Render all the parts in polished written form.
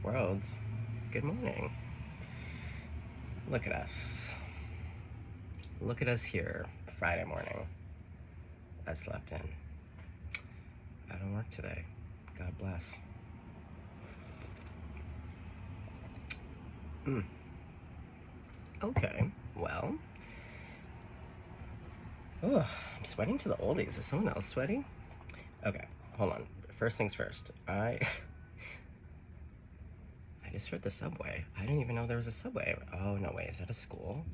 world. Good morning. Look at us. Look at us here, Friday morning. I slept in. I don't work today. God bless. Okay, well. Oh, I'm sweating to the oldies. Is someone else sweating? Okay, hold on. First things first. I just heard the subway. I didn't even know there was a subway. Oh, no, wait. Is that a school?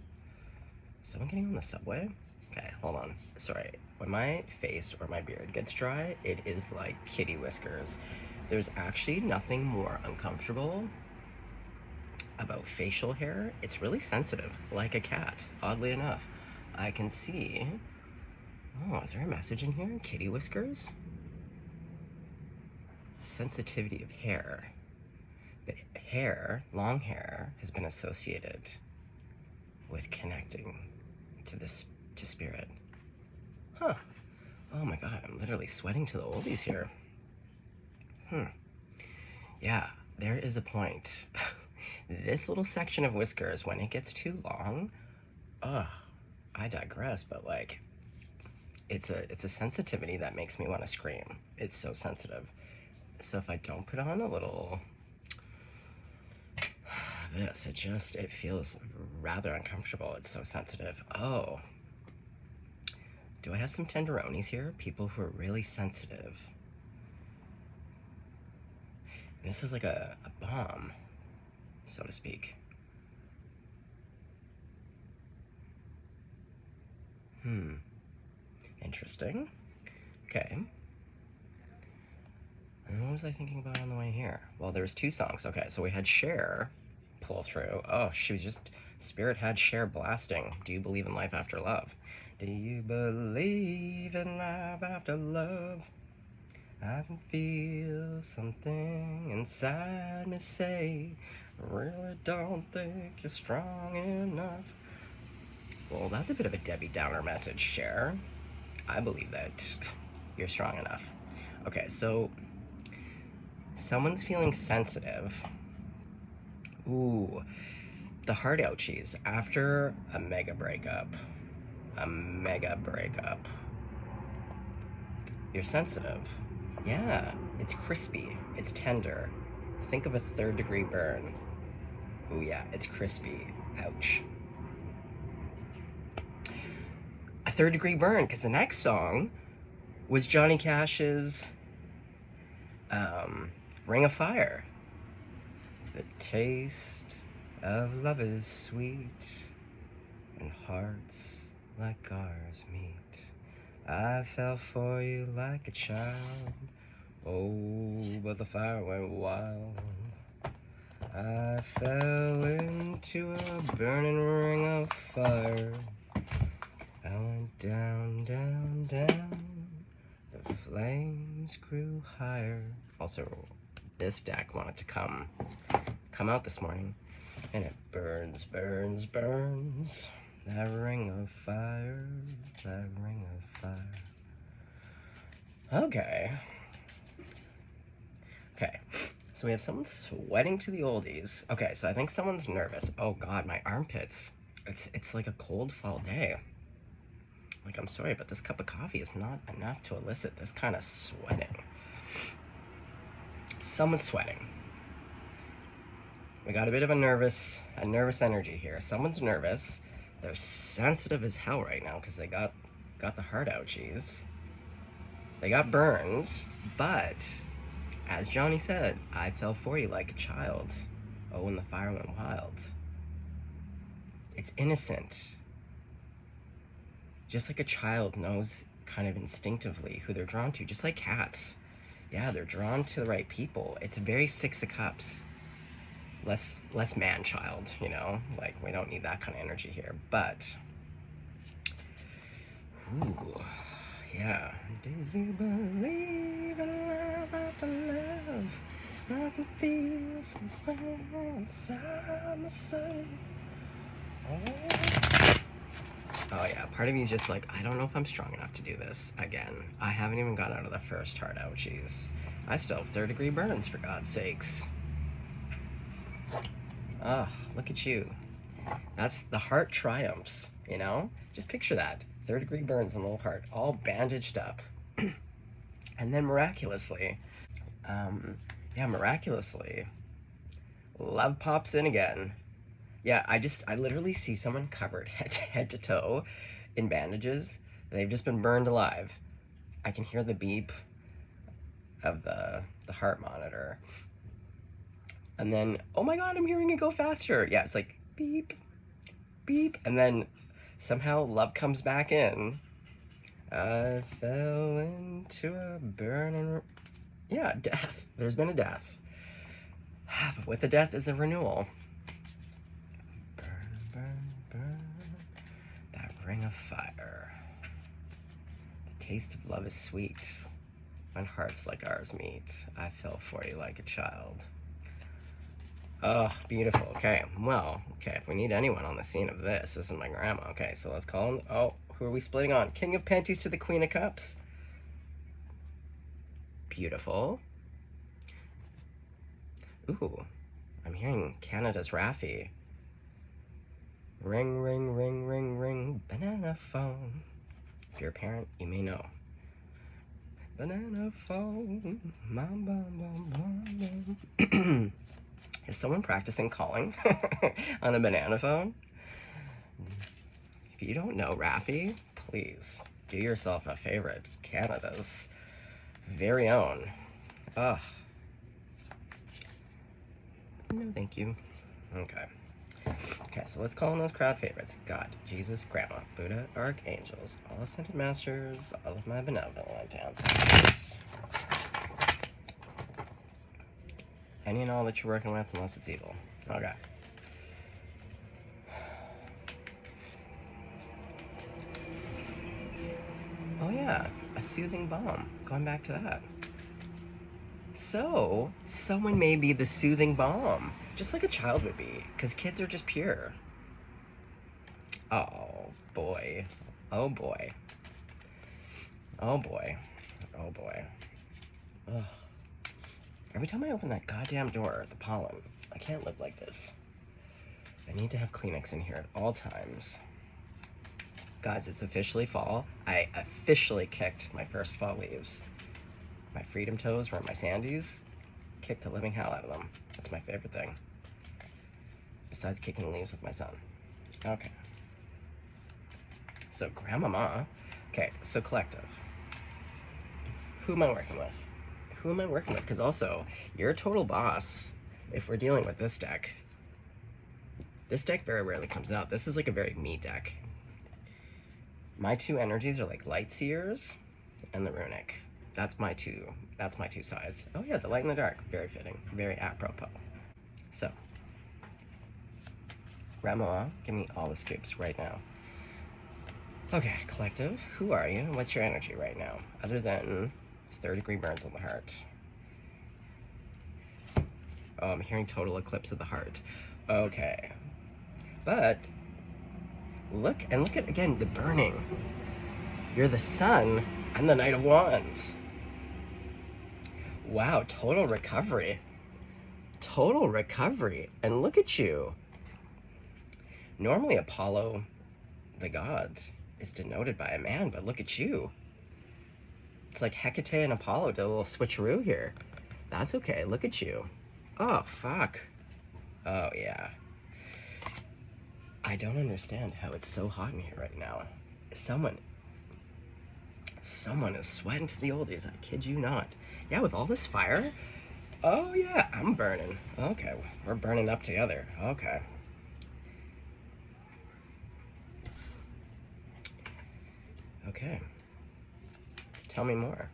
Is someone getting on the subway? Okay, hold on. Sorry. When my face or my beard gets dry, it is like kitty whiskers. There's actually nothing more uncomfortable about facial hair. It's really sensitive, like a cat, oddly enough. I can see... Oh, is there a message in here? Kitty whiskers? Sensitivity of hair. But hair, long hair, has been associated with connecting to spirit. Huh. Oh my god, I'm literally sweating to the oldies here. Yeah, there is a point. This little section of whiskers, when it gets too long, I digress, but like, it's a sensitivity that makes me want to scream. It's so sensitive. So if I don't put on a little this, it feels rather uncomfortable. It's so sensitive. Oh. Do I have some tenderonis here? People who are really sensitive. And this is like a bomb, so to speak. Interesting. Okay. And what was I thinking about on the way here? Well, there was two songs. Okay, so we had Cher pull through. Oh, she was just... Spirit had Cher blasting. Do you believe in life after love? Do you believe in life after love? I can feel something inside me say, really don't think you're strong enough. Well, that's a bit of a Debbie Downer message, Cher. I believe that you're strong enough. Okay, so someone's feeling sensitive. Ooh, the heart ouchies after a mega breakup. A mega breakup. You're sensitive. Yeah, it's crispy. It's tender. Think of a third-degree burn. Ooh, yeah, it's crispy. Ouch. A third-degree burn, because the next song was Johnny Cash's Ring of Fire. The taste of love is sweet, and hearts like ours meet. I fell for you like a child. Oh, but the fire went wild. I fell into a burning ring of fire. I went down, down, down. The flames grew higher. Also, this deck wanted to come out this morning. And it burns, burns, burns. That ring of fire, that ring of fire. Okay. Okay, so we have someone sweating to the oldies. Okay, so I think someone's nervous. Oh god, my armpits. It's like a cold fall day. Like, I'm sorry, but this cup of coffee is not enough to elicit this kind of sweating. Someone's sweating. We got a bit of a nervous energy here. Someone's nervous. They're sensitive as hell right now because they got the heart ouchies. They got burned, but as Johnny said, I fell for you like a child. Oh, and the fire went wild. It's innocent. Just like a child knows kind of instinctively who they're drawn to, just like cats. Yeah, they're drawn to the right people. It's very Six of Cups. Less man-child, you know? Like, we don't need that kind of energy here, but... Ooh, yeah. Do you believe in love after love? I can feel something inside myself. Oh yeah, part of me is just like, I don't know if I'm strong enough to do this again. I haven't even got out of the first heart ouchies. I still have third-degree burns, for God's sakes. Oh, look at you. That's the heart triumphs, you know? Just picture that. 3rd-degree burns on the little heart, all bandaged up. And then miraculously, miraculously, love pops in again. Yeah, I literally see someone covered head to toe in bandages. They've just been burned alive. I can hear the beep of the heart monitor. And then, oh my God, I'm hearing it go faster. Yeah, it's like beep, beep. And then somehow love comes back in. I fell into a burning... Yeah, death. There's been a death. But with a death is a renewal. Burn, burn, burn. That ring of fire. The taste of love is sweet. When hearts like ours meet, I fell for you like a child. Oh, beautiful. Okay, well, if we need anyone on the scene of this is my grandma. Okay, so let's call him. Oh, who are we splitting on? King of Panties to the Queen of Cups. Beautiful. Ooh, I'm hearing Canada's Raffi. Ring, ring, ring, ring, ring, banana phone. If you're a parent, you may know. Banana phone, bum, bum, bum, bum. Is someone practicing calling on a banana phone? If you don't know Raffi, please do yourself a favorite. Canada's very own. Ugh. No, thank you. Okay. Okay, so let's call in those crowd favorites. God, Jesus, Grandma, Buddha, Archangels, all ascended masters, all of my benevolent ancestors. Any and all that you're working with, unless it's evil. Okay. Oh yeah, a soothing balm. Going back to that. So, someone may be the soothing balm, just like a child would be, because kids are just pure. Oh boy. Oh boy. Oh boy. Oh boy. Ugh. Every time I open that goddamn door, the pollen, I can't live like this. I need to have Kleenex in here at all times. Guys, it's officially fall. I officially kicked my first fall leaves. My freedom toes were my sandies. Kicked the living hell out of them. That's my favorite thing. Besides kicking leaves with my son. Okay. So, Grandmama. Okay, so collective. Who am I working with? Who am I working with? Because also, you're a total boss if we're dealing with this deck. This deck very rarely comes out. This is like a very me deck. My two energies are like Light Seers and the Runic. That's my two sides. Oh yeah, the light and the dark. Very fitting. Very apropos. So, Grandma, give me all the scoops right now. Okay, collective, who are you? What's your energy right now? Other than 3rd-degree burns on the heart. Oh, I'm hearing total eclipse of the heart. Okay. But, look at, again, the burning. You're the sun. I'm the Knight of Wands. Wow, total recovery. Total recovery. And look at you. Normally Apollo, the gods, is denoted by a man, but look at you. It's like Hecate and Apollo did a little switcheroo here. That's okay, look at you. Oh, fuck. Oh, yeah. I don't understand how it's so hot in here right now. Someone is sweating to the oldies, I kid you not. Yeah, with all this fire? Oh, yeah, I'm burning. Okay, we're burning up together. Okay. Okay. Tell me more.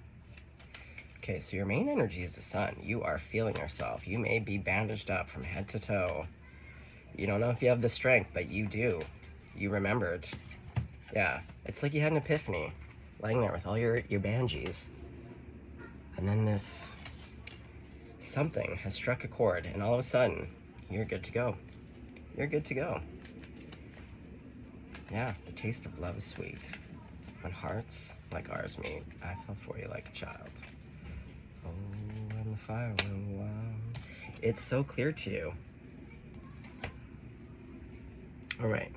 Okay, so your main energy is the sun. You are feeling yourself. You may be bandaged up from head to toe. You don't know if you have the strength, but you do. You remembered. Yeah, it's like you had an epiphany, laying there with all your banjies. And then this something has struck a chord, and all of a sudden, you're good to go. You're good to go. Yeah, the taste of love is sweet. When hearts like ours meet, I fell for you like a child. Oh, when the fire went wild. It's so clear to you. All right.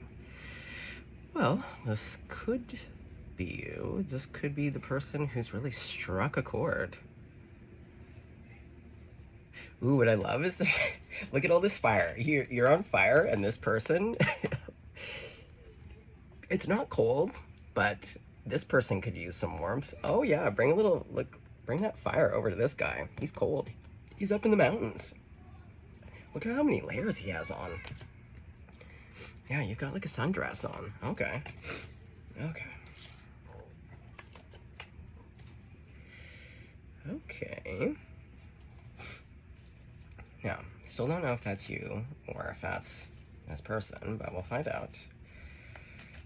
Well, this could be you. This could be the person who's really struck a chord. Ooh, what I love is look at all this fire. You're on fire, and this person, it's not cold, but this person could use some warmth. Oh yeah, bring that fire over to this guy. He's cold. He's up in the mountains. Look at how many layers he has on. Yeah, you've got like a sundress on. Okay. Okay. Okay. Now, still don't know if that's you or if that's this person, but we'll find out.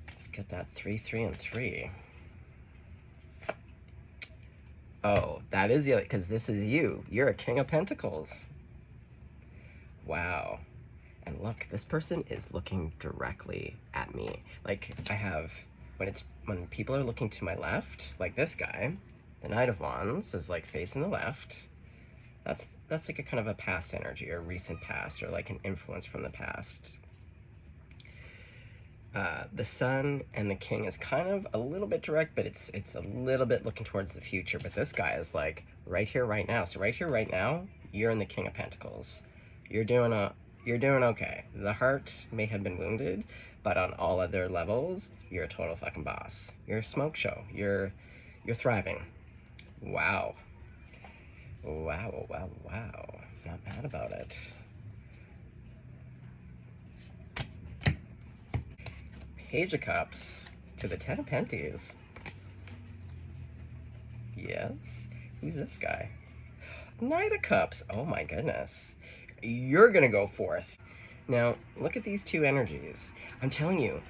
Let's get that 3, 3, and 3. Oh, that is you, because this is you. You're a King of Pentacles. Wow. And look, this person is looking directly at me. Like, I have, when people are looking to my left, like this guy, the Knight of Wands is like facing the left. That's like a kind of a past energy, or recent past, or like an influence from the past. The Sun and the King is kind of a little bit direct, but it's a little bit looking towards the future. But this guy is like right here, right now. So right here, right now, you're in the King of Pentacles. You're doing okay. The heart may have been wounded, but on all other levels, you're a total fucking boss. You're a smoke show. You're thriving. Wow. Wow, wow, wow. Not mad about it. Page of Cups to the 10 of Penties. Yes? Who's this guy? Knight of Cups. Oh my goodness. You're gonna go forth. Now, look at these two energies. I'm telling you,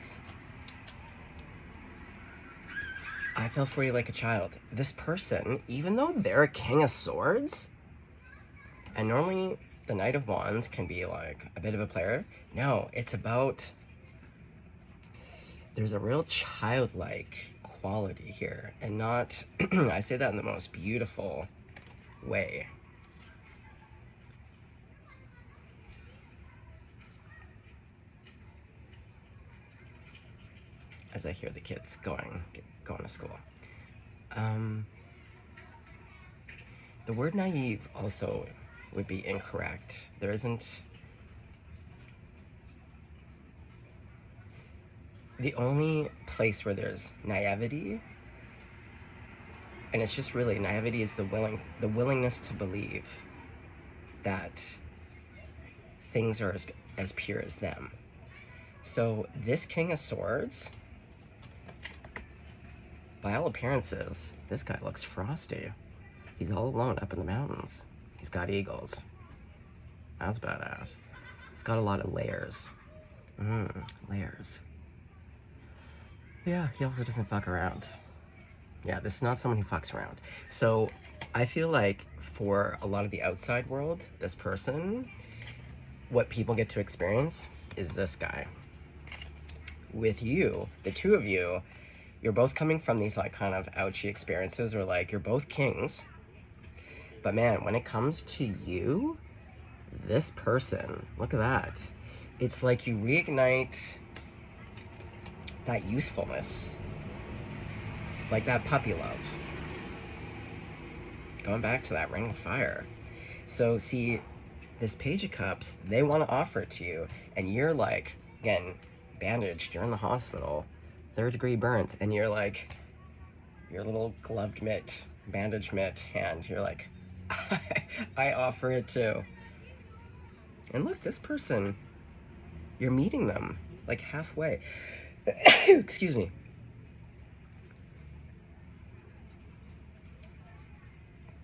I fell for you like a child. This person, even though they're a King of Swords, and normally the Knight of Wands can be like a bit of a player. No, it's about, there's a real childlike quality here, and not, I say that in the most beautiful way. As I hear the kids going to school. The word naive also would be incorrect. There isn't, the only place where there's naivety, and it's just really, naivety is the willingness to believe that things are as pure as them. So this King of Swords, by all appearances, this guy looks frosty. He's all alone up in the mountains. He's got eagles. That's badass. He's got a lot of layers. Layers. Yeah, he also doesn't fuck around. Yeah, this is not someone who fucks around. So I feel like for a lot of the outside world, this person, what people get to experience is this guy. With you, the two of you, you're both coming from these like kind of ouchy experiences, or like you're both kings. But man, when it comes to you, this person, look at that. It's like you reignite that youthfulness, like that puppy love. Going back to that Ring of Fire. So see, this Page of Cups, they want to offer it to you, and you're like, again, bandaged, you're in the hospital, 3rd-degree burns, and you're like, your little gloved mitt, bandage mitt hand, you're like, I offer it too. And look, this person, you're meeting them like halfway. Excuse me.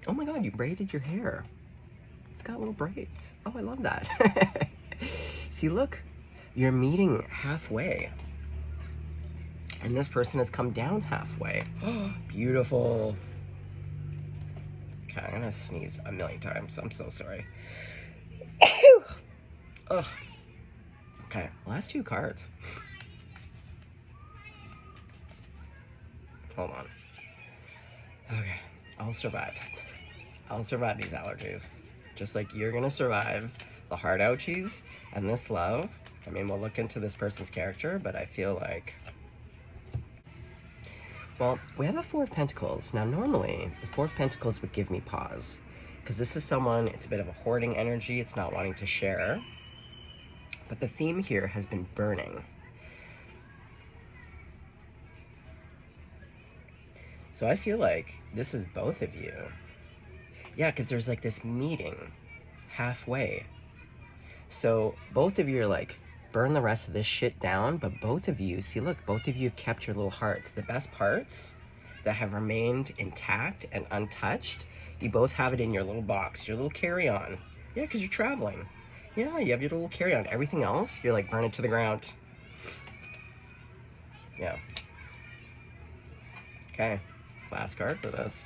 Oh my god, you braided your hair. It's got little braids. Oh, I love that. See, look, you're meeting halfway. And this person has come down halfway. Beautiful. Okay, I'm gonna sneeze a million times. I'm so sorry. Ugh. Okay, last 2 cards. Hold on. Okay, I'll survive. I'll survive these allergies. Just like you're gonna survive the heart ouchies and this love. I mean, we'll look into this person's character, but I feel like, well, we have the Four of Pentacles. Now, normally, the Four of Pentacles would give me pause, because this is someone, it's a bit of a hoarding energy, it's not wanting to share. But the theme here has been burning. So I feel like this is both of you. Yeah, because there's like this meeting halfway. So both of you are like, burn the rest of this shit down, but both of you, see, look, both of you have kept your little hearts. The best parts that have remained intact and untouched, you both have it in your little box, your little carry-on. Yeah, because you're traveling. Yeah, you have your little carry-on. Everything else, you're like, burn it to the ground. Yeah. Okay, last card for this.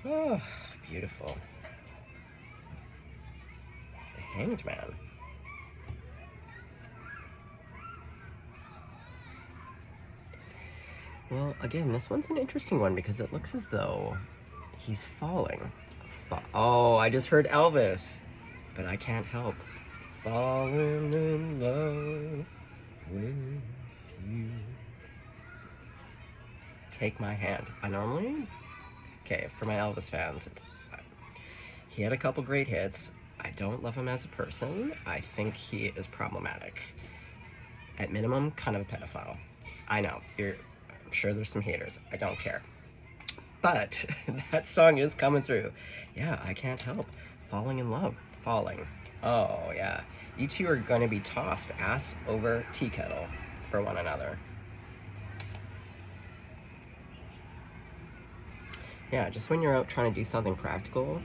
Oh, beautiful. The Hanged Man. Well, again, this one's an interesting one because it looks as though he's falling. Oh, I just heard Elvis, but I can't help falling in love with you. Take my hand. I normally, okay, for my Elvis fans, he had a couple great hits. I don't love him as a person. I think he is problematic. At minimum, kind of a pedophile. I know, I'm sure there's some haters. I don't care. But that song is coming through. Yeah, I can't help falling in love. Falling. Oh, yeah. You two are going to be tossed ass over tea kettle for one another. Yeah, just when you're out trying to do something practical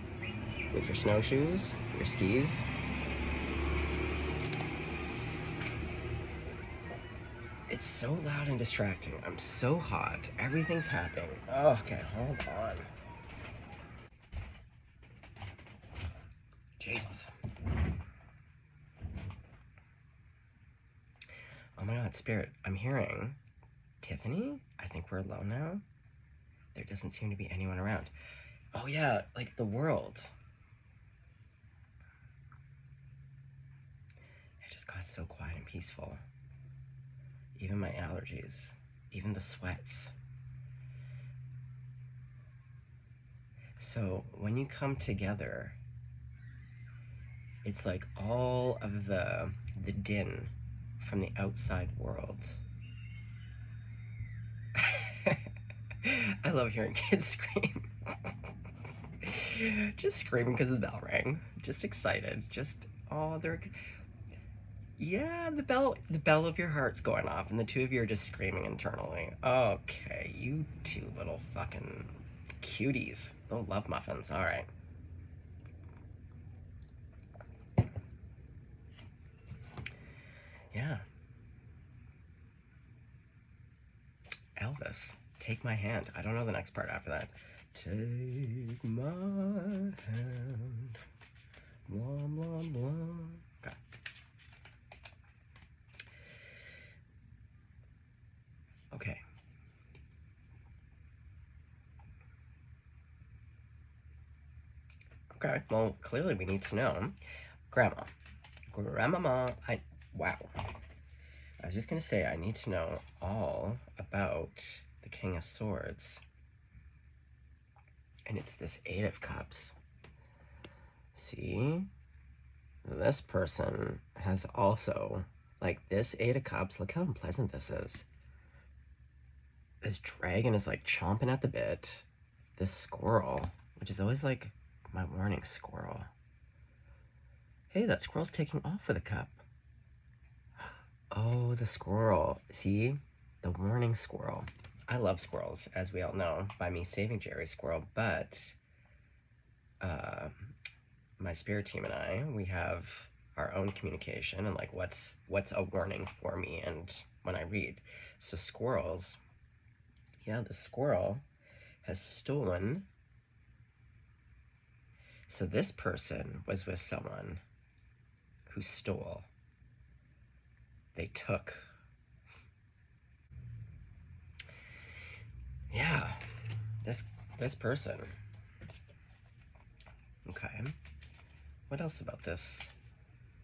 with your snowshoes, your skis. It's so loud and distracting. I'm so hot. Everything's happening. Oh, okay, hold on. Jesus. Oh my God, Spirit, I'm hearing Tiffany? I think we're alone now. There doesn't seem to be anyone around. Oh yeah, like the world. It just got so quiet and peaceful. Even my allergies, even the sweats. So when you come together, it's like all of the din from the outside world. I love hearing kids scream. Just screaming because the bell rang. Just excited. Just, oh, yeah, the bell of your heart's going off, and the two of you are just screaming internally. Okay, you two little fucking cuties. Little love muffins. All right. Yeah. Elvis, take my hand. I don't know the next part after that. Take my hand. Blah, blah, blah. Okay. Okay. Okay, well, clearly we need to know. Grandmama, wow. I was just gonna say, I need to know all about the King of Swords. And it's this Eight of Cups. See? This person has also, like, this Eight of Cups, look how unpleasant this is. This dragon is, like, chomping at the bit. This squirrel, which is always, like, my warning squirrel. Hey, that squirrel's taking off with a cup. Oh, the squirrel. See? The warning squirrel. I love squirrels, as we all know, by me saving Jerry Squirrel, but my spirit team and I, we have our own communication and like what's a warning for me and when I read. So squirrels, yeah, the squirrel has stolen. So this person was with someone who stole. They took. Yeah, this person. Okay. What else about this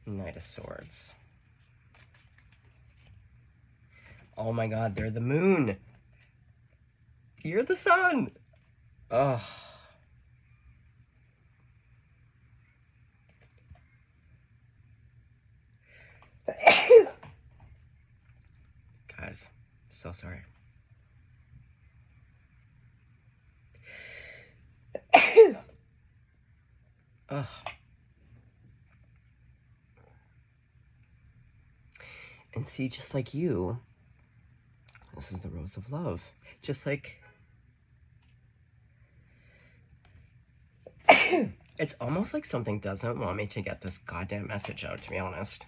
Knight of Swords. Oh my god, they're the moon. You're the sun. Oh. Guys, so sorry. Ugh. And see, just like you, this is the Rose of Love. Just like... It's almost like something doesn't want me to get this goddamn message out, to be honest.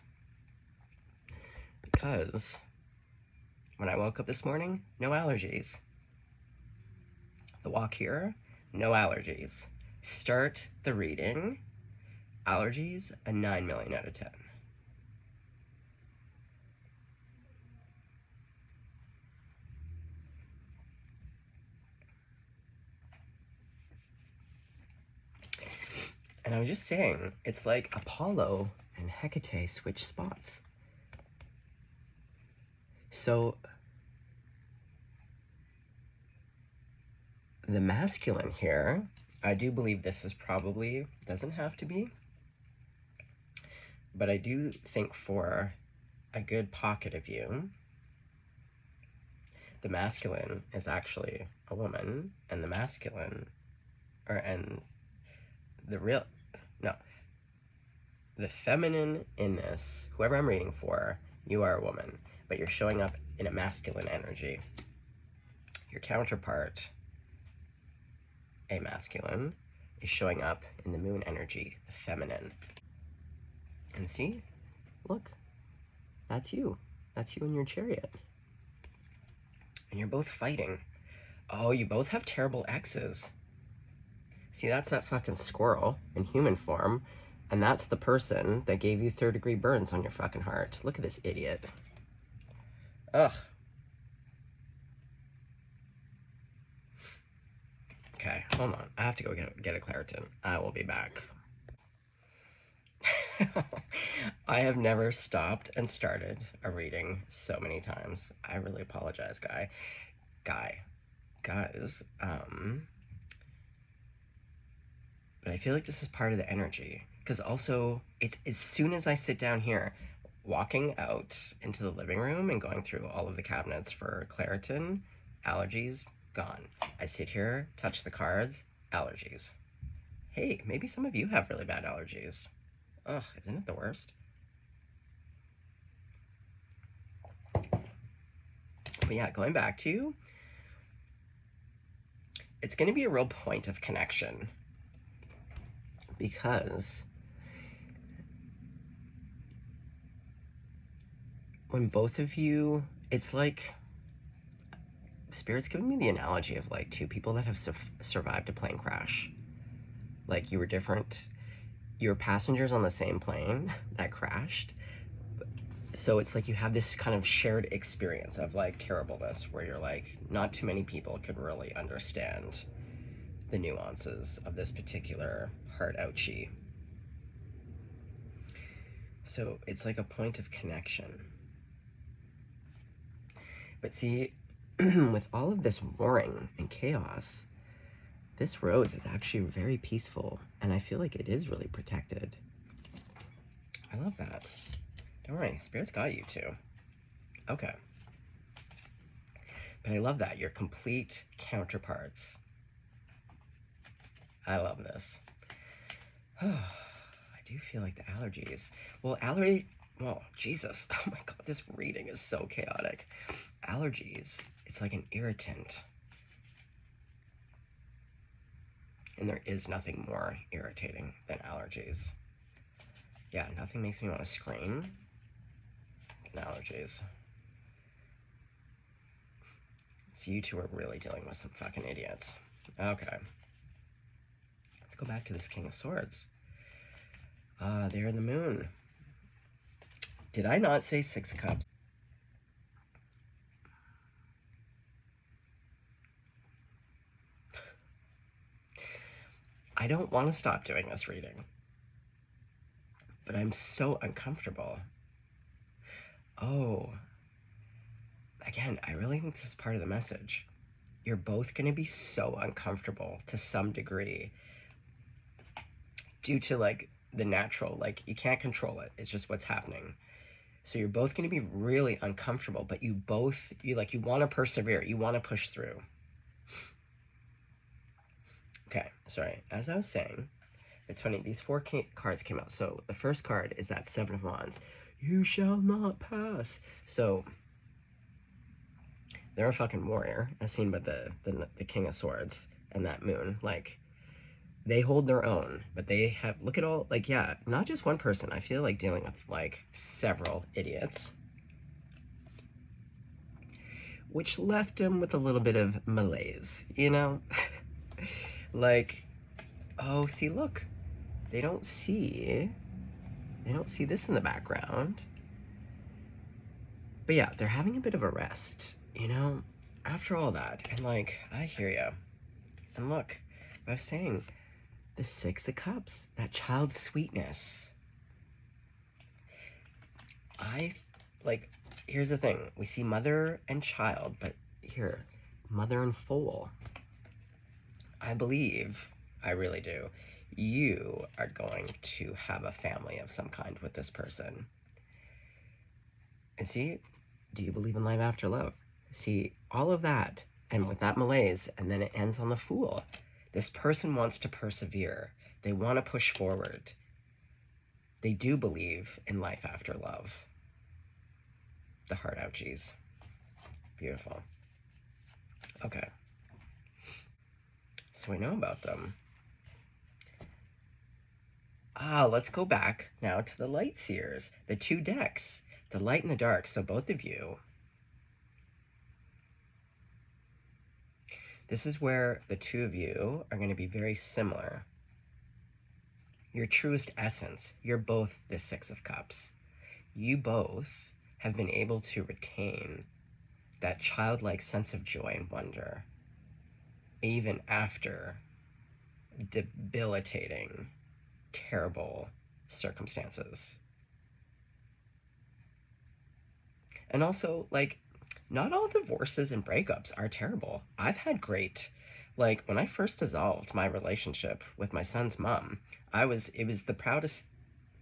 Because when I woke up this morning, no allergies. The walk here, no allergies. Start the reading, allergies, a 9 million out of 10. And I was just saying, it's like Apollo and Hecate switch spots. So the masculine here, I do believe this is probably, doesn't have to be, but I do think for a good pocket of you, the masculine is actually a woman, and the masculine, and the real, no, the feminine in this, whoever I'm reading for, you are a woman, but you're showing up in a masculine energy. Your counterpart, a masculine, is showing up in the moon energy, the feminine. And see, look, that's you. That's you in your chariot. And you're both fighting. Oh, you both have terrible exes. See, that's that fucking squirrel in human form, and that's the person that gave you 3rd-degree burns on your fucking heart. Look at this idiot. Ugh. Okay, hold on. I have to go get a Claritin. I will be back. I have never stopped and started a reading so many times. I really apologize, guys. But I feel like this is part of the energy. Because also, it's as soon as I sit down here, walking out into the living room and going through all of the cabinets for Claritin, allergies, gone. I sit here, touch the cards, allergies. Hey, maybe some of you have really bad allergies. Ugh, isn't it the worst? But yeah, going back to you, it's going to be a real point of connection. Because when both of you, it's like, Spirit's giving me the analogy of like two people that have survived a plane crash. Like you were different, you were passengers on the same plane that crashed. So it's like you have this kind of shared experience of like terribleness where you're like, not too many people could really understand the nuances of this particular heart ouchie. So it's like a point of connection. But see, with all of this warring and chaos, this rose is actually very peaceful, and I feel like it is really protected. I love that. Don't worry, Spirit's got you too. Okay. But I love that, your complete counterparts. I love this. I do feel like the allergies. Well, Jesus. Oh my god, this reading is so chaotic. Allergies, it's like an irritant. And there is nothing more irritating than allergies. Yeah, nothing makes me want to scream than allergies. So you two are really dealing with some fucking idiots. Okay. Let's go back to this King of Swords. They're in the moon. Did I not say 6 of Cups? I don't want to stop doing this reading. but I'm so uncomfortable. Oh, again, I really think this is part of the message. You're both going to be so uncomfortable to some degree due to like the natural, like you can't control it. It's just what's happening. So you're both going to be really uncomfortable, but you want to persevere. You want to push through. Okay, sorry. As I was saying, it's funny, these four cards came out. So the first card is that Seven of Wands. You shall not pass. So they're a fucking warrior, as seen by the King of Swords and that moon. Like, they hold their own, but they have, look at all, like, yeah, not just one person. I feel like dealing with, like, several idiots. Which left him with a little bit of malaise, you know? Like, oh, see, look. They don't see this in the background. But yeah, they're having a bit of a rest, you know? After all that, and like, I hear ya. And look, I was saying, the Six of Cups, that child sweetness. Here's the thing. We see mother and child, but here, mother and foal. I believe, I really do, you are going to have a family of some kind with this person. And see, do you believe in life after love? See, all of that, and with that malaise, and then it ends on the Fool. This person wants to persevere. They want to push forward. They do believe in life after love. The heart ouchies. Beautiful. Okay. So we know about them. Let's go back now to the Light Seers. The two decks. The light and the dark. So both of you. This is where the two of you are going to be very similar. Your truest essence. You're both the Six of Cups. You both have been able to retain that childlike sense of joy and wonder, even after debilitating, terrible circumstances. And also, like, not all divorces and breakups are terrible. I've had great, like, when I first dissolved my relationship with my son's mom, it was the proudest.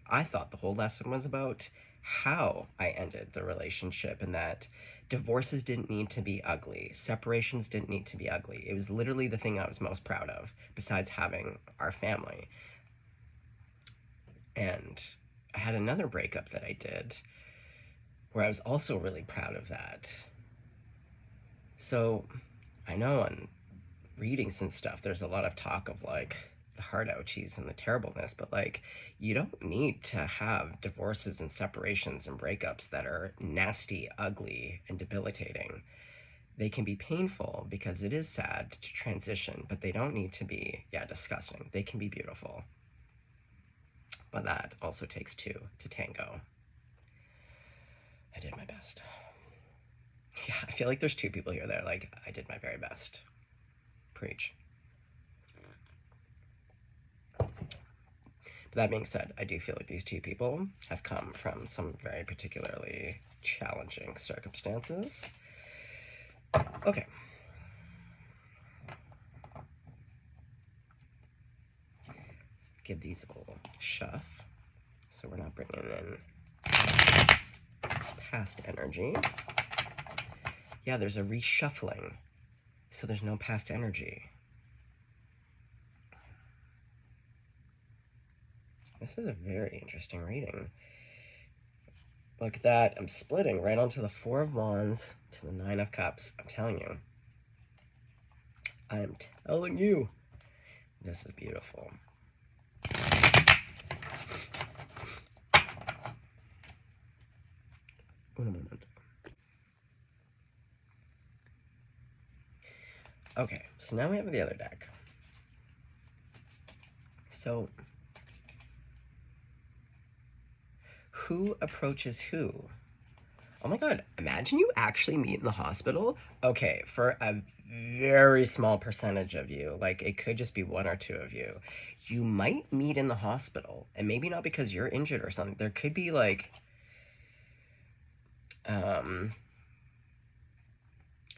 I thought the whole lesson was about how I ended the relationship, and that divorces didn't need to be ugly. Separations didn't need to be ugly. It was literally the thing I was most proud of, besides having our family. And I had another breakup that I did where I was also really proud of that. So I know on readings and stuff, there's a lot of talk of like the heart ouchies and the terribleness, but like, you don't need to have divorces and separations and breakups that are nasty, ugly, and debilitating. They can be painful because it is sad to transition, but they don't need to be, disgusting. They can be beautiful. But that also takes two to tango. I did my best. Yeah, I feel like there's two people here that are like, I did my very best. Preach. But that being said, I do feel like these two people have come from some very particularly challenging circumstances. Okay. Let's give these a little shove, so we're not bringing in past energy. Yeah, there's a reshuffling, so there's no past energy. This is a very interesting reading. Look at that. I'm splitting right onto the Four of Wands to the Nine of Cups. I'm telling you. I am telling you. This is beautiful. Un moment. Okay, so now we have the other deck. So, who approaches who? Oh my God, imagine you actually meet in the hospital. Okay, for a very small percentage of you, like it could just be one or two of you, you might meet in the hospital. And maybe not because you're injured or something. There could be like, um,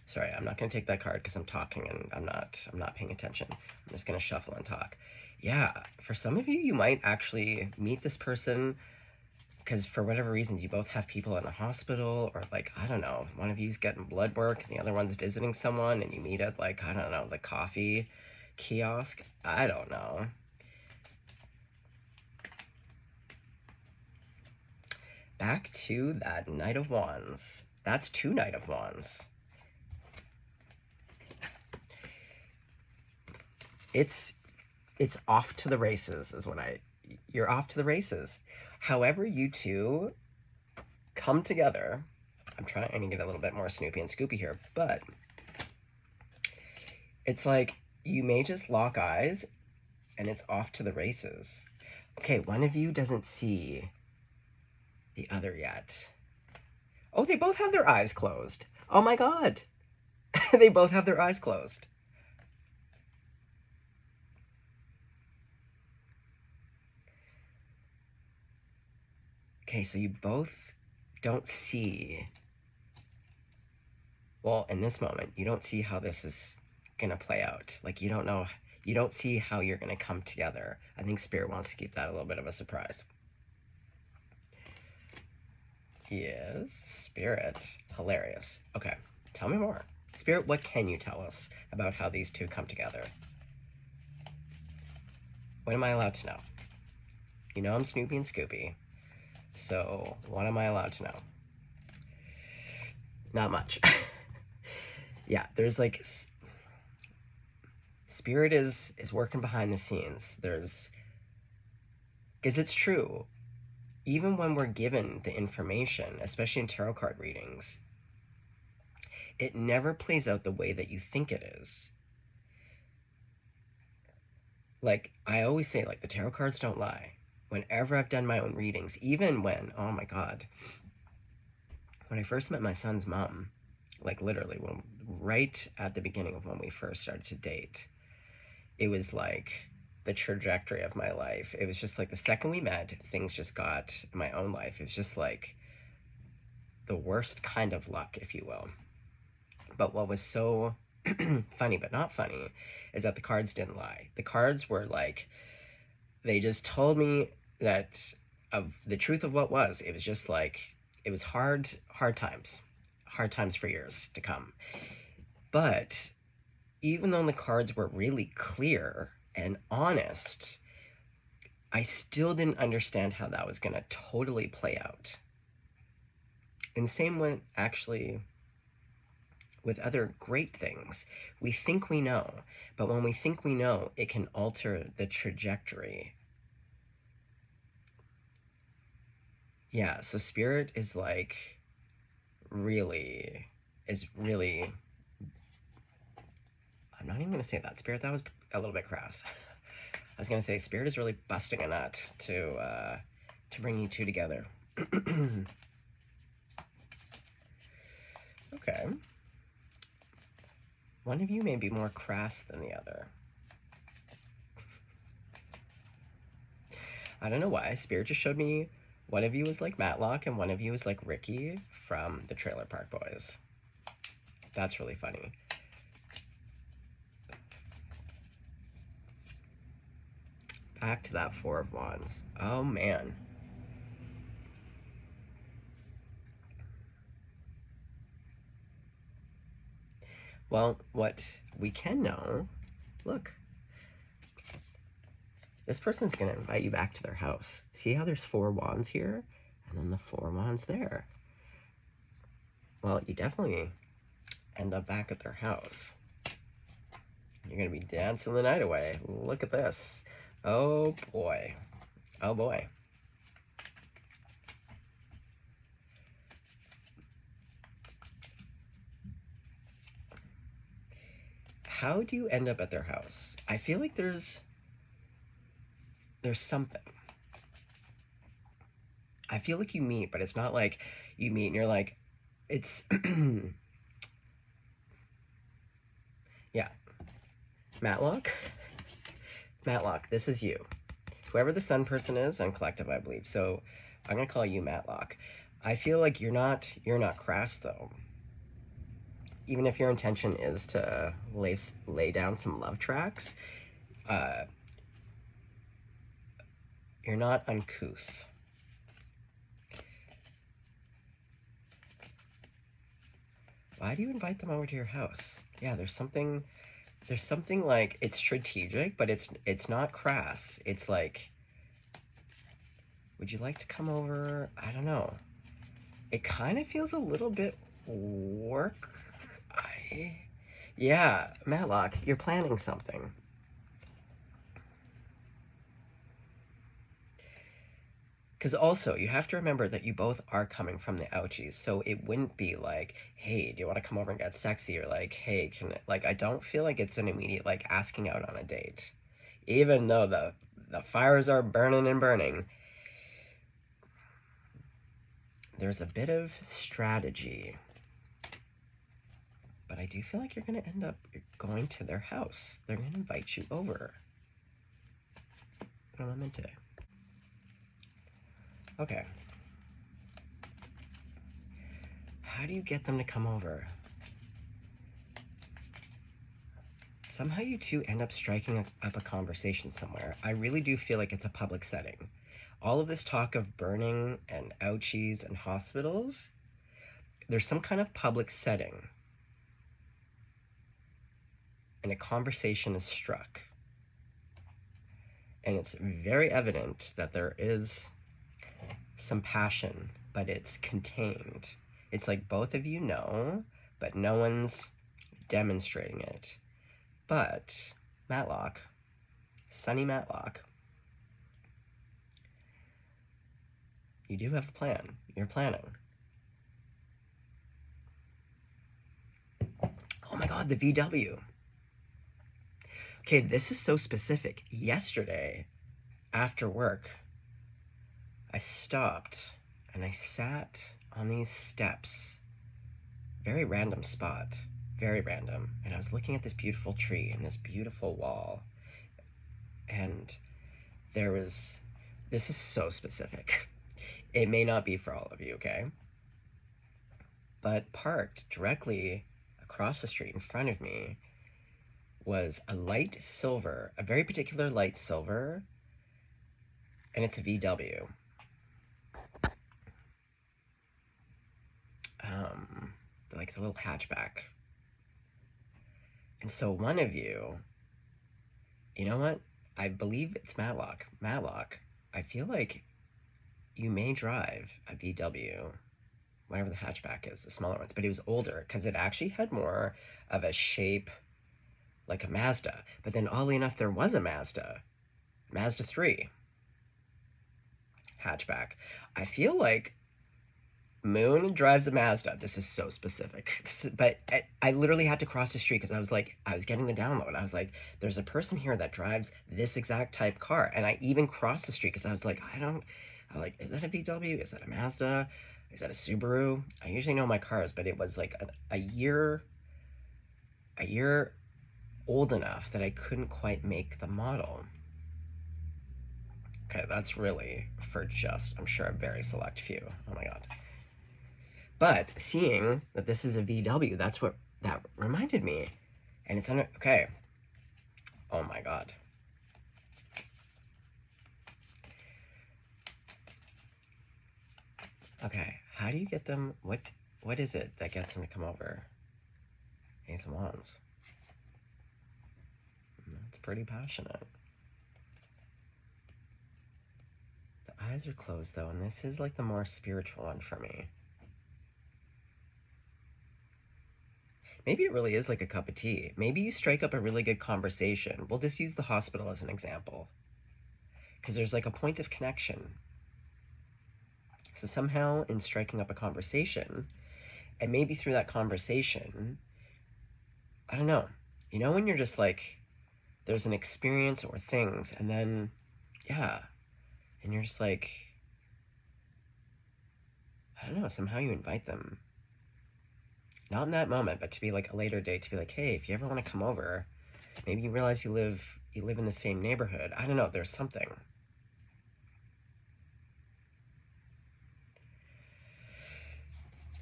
sorry, I'm not gonna take that card because I'm talking and I'm not paying attention. I'm just gonna shuffle and talk. Yeah, for some of you, you might actually meet this person because for whatever reasons you both have people in a hospital, or like, I don't know, one of you's getting blood work and the other one's visiting someone, and you meet at like, I don't know, the coffee kiosk. I don't know. Back to that Knight of Wands. That's two Knight of Wands. It's off to the races is what you're off to the races. However you two come together, I'm trying to get a little bit more Snoopy and Scoopy here, but it's like you may just lock eyes and it's off to the races. Okay, one of you doesn't see the other yet. Oh, they both have their eyes closed. Oh my God. They both have their eyes closed. Okay, so you both don't see, well, in this moment, you don't see how this is gonna play out. Like, you don't know, you don't see how you're gonna come together. I think Spirit wants to keep that a little bit of a surprise. Yes, Spirit. Hilarious. Okay, tell me more. Spirit, what can you tell us about how these two come together? What am I allowed to know? You know I'm Snoopy and Scoopy. So, what am I allowed to know? Not much. Yeah, there's like, Spirit is working behind the scenes. Because it's true, even when we're given the information, especially in tarot card readings, it never plays out the way that you think it is. Like, I always say, like, the tarot cards don't lie. Whenever I've done my own readings, even when, oh my God, when I first met my son's mom, like literally right at the beginning of when we first started to date, it was like the trajectory of my life. It was just like the second we met, things just got, in my own life, it was just like the worst kind of luck, if you will. But what was so funny but not funny is that the cards didn't lie. The cards were like, they just told me that of the truth of what was. It was just like, it was hard times for years to come. But even though the cards were really clear and honest, I still didn't understand how that was going to totally play out. And same with, actually, with other great things. We think we know, but when we think we know, it can alter the trajectory. Yeah, so Spirit is like, really, I'm not even going to say that. Spirit, that was a little bit crass. I was going to say, Spirit is really busting a nut to bring you two together. Okay. One of you may be more crass than the other. I don't know why. Spirit just showed me one of you is like Matlock and one of you is like Ricky from the Trailer Park Boys. That's really funny. Back to that Four of Wands. Oh, man. Well, what we can know, look, this person's going to invite you back to their house. See how there's 4 wands here? And then the 4 wands there. Well, you definitely end up back at their house. You're going to be dancing the night away. Look at this. Oh, boy. Oh, boy. How do you end up at their house? I feel like there's something. I feel like you meet, but it's not like you meet and you're like, it's yeah, Matlock. Matlock, this is you. Whoever the sun person is on Collective, I believe. So I'm gonna call you Matlock. I feel like you're not crass though. Even if your intention is to lay down some love tracks, uh, you're not uncouth. Why do you invite them over to your house? Yeah, there's something like, it's strategic, but it's not crass. It's like, would you like to come over? I don't know. It kind of feels a little bit work. Yeah, Matlock, you're planning something. Because also, you have to remember that you both are coming from the ouchies, so it wouldn't be like, hey, do you want to come over and get sexy? Or like, hey, I don't feel like it's an immediate, like, asking out on a date. Even though the fires are burning and burning, there's a bit of strategy. But I do feel like you're going to end up going to their house. They're going to invite you over. What am I meant to? Okay. How do you get them to come over? Somehow you two end up striking up a conversation somewhere. I really do feel like it's a public setting. All of this talk of burning and ouchies and hospitals, there's some kind of public setting. And a conversation is struck. And it's very evident that there is some passion, but it's contained. It's like both of you know, but no one's demonstrating it. But Matlock, Sunny Matlock, you do have a plan. You're planning. Oh my god, the VW. Okay, this is so specific. Yesterday, after work, I stopped and I sat on these steps. Very random spot. Very random. And I was looking at this beautiful tree and this beautiful wall. And there was... This is so specific. It may not be for all of you, okay? But parked directly across the street in front of me was a light silver, a very particular light silver, and it's a VW. Like the little hatchback. And so one of you, you know what? I believe it's Matlock. Matlock, I feel like you may drive a VW, whatever the hatchback is, the smaller ones, but it was older because it actually had more of a shape like a Mazda. But then oddly enough, there was a Mazda 3 hatchback. I feel like Moon drives a Mazda. This is so specific. But I literally had to cross the street because I was getting the download. I was like, there's a person here that drives this exact type car. And I even crossed the street because I was like, is that a VW? Is that a Mazda? Is that a Subaru? I usually know my cars, but it was like a year old enough that I couldn't quite make the model. Okay, that's really for just, I'm sure, a very select few. Oh my god. But seeing that this is a VW, that's what that reminded me. And it's under, okay. Oh my god. Okay, how do you get them, what is it that gets them to come over? Ace of Wands. That's pretty passionate. The eyes are closed though, and this is like the more spiritual one for me. Maybe it really is like a cup of tea. Maybe you strike up a really good conversation. We'll just use the hospital as an example. Because there's like a point of connection. So somehow in striking up a conversation, and maybe through that conversation, I don't know. You know when you're just like, there's an experience or things, and then, yeah. And you're just like, I don't know, somehow you invite them Not in that moment, but to be like a later date, to be like, hey, if you ever want to come over, maybe you realize you live in the same neighborhood. I don't know, there's something.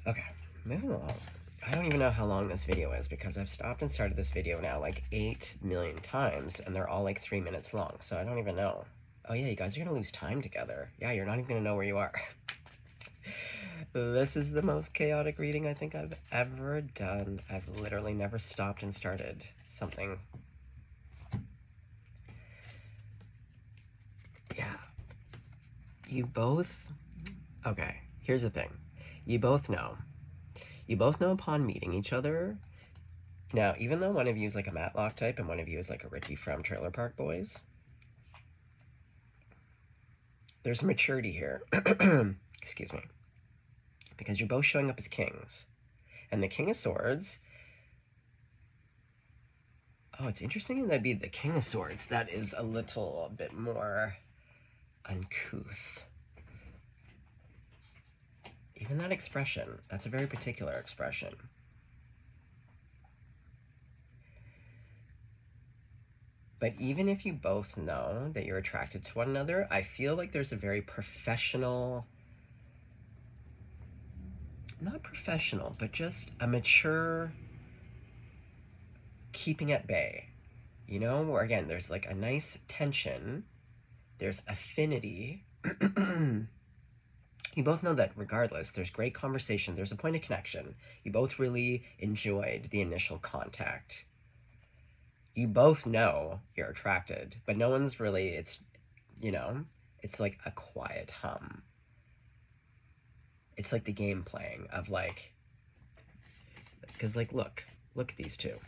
Okay, moving along. I don't even know how long this video is because I've stopped and started this video now like 8 million times and they're all like 3 minutes long, so I don't even know. Oh yeah, you guys are gonna lose time together. Yeah, you're not even gonna know where you are. This is the most chaotic reading I think I've ever done. I've literally never stopped and started something. Yeah. You both... Okay, here's the thing. You both know upon meeting each other. Now, even though one of you is like a Matlock type and one of you is like a Ricky from Trailer Park Boys, there's a maturity here. Excuse me. Because you're both showing up as kings. And the King of Swords... Oh, it's interesting that'd be the King of Swords. That is a little bit more uncouth. Even that expression, that's a very particular expression. But even if you both know that you're attracted to one another, I feel like there's a very professional, not professional, but just a mature keeping at bay. You know, where again, there's like a nice tension, there's affinity. You both know that regardless, there's great conversation, there's a point of connection. You both really enjoyed the initial contact. You both know you're attracted, but no one's really, it's, you know, it's like a quiet hum. It's like the game playing of like, because like, look at these two,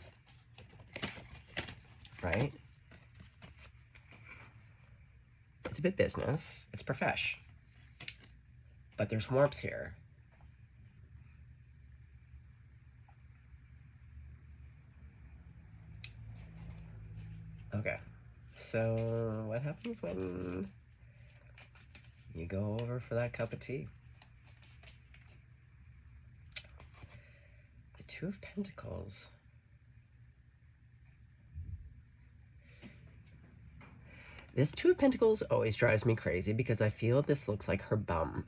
right? It's a bit business, it's profesh, but there's warmth here. Okay, so what happens when you go over for that cup of tea? The Two of Pentacles. This Two of Pentacles always drives me crazy because I feel this looks like her bum.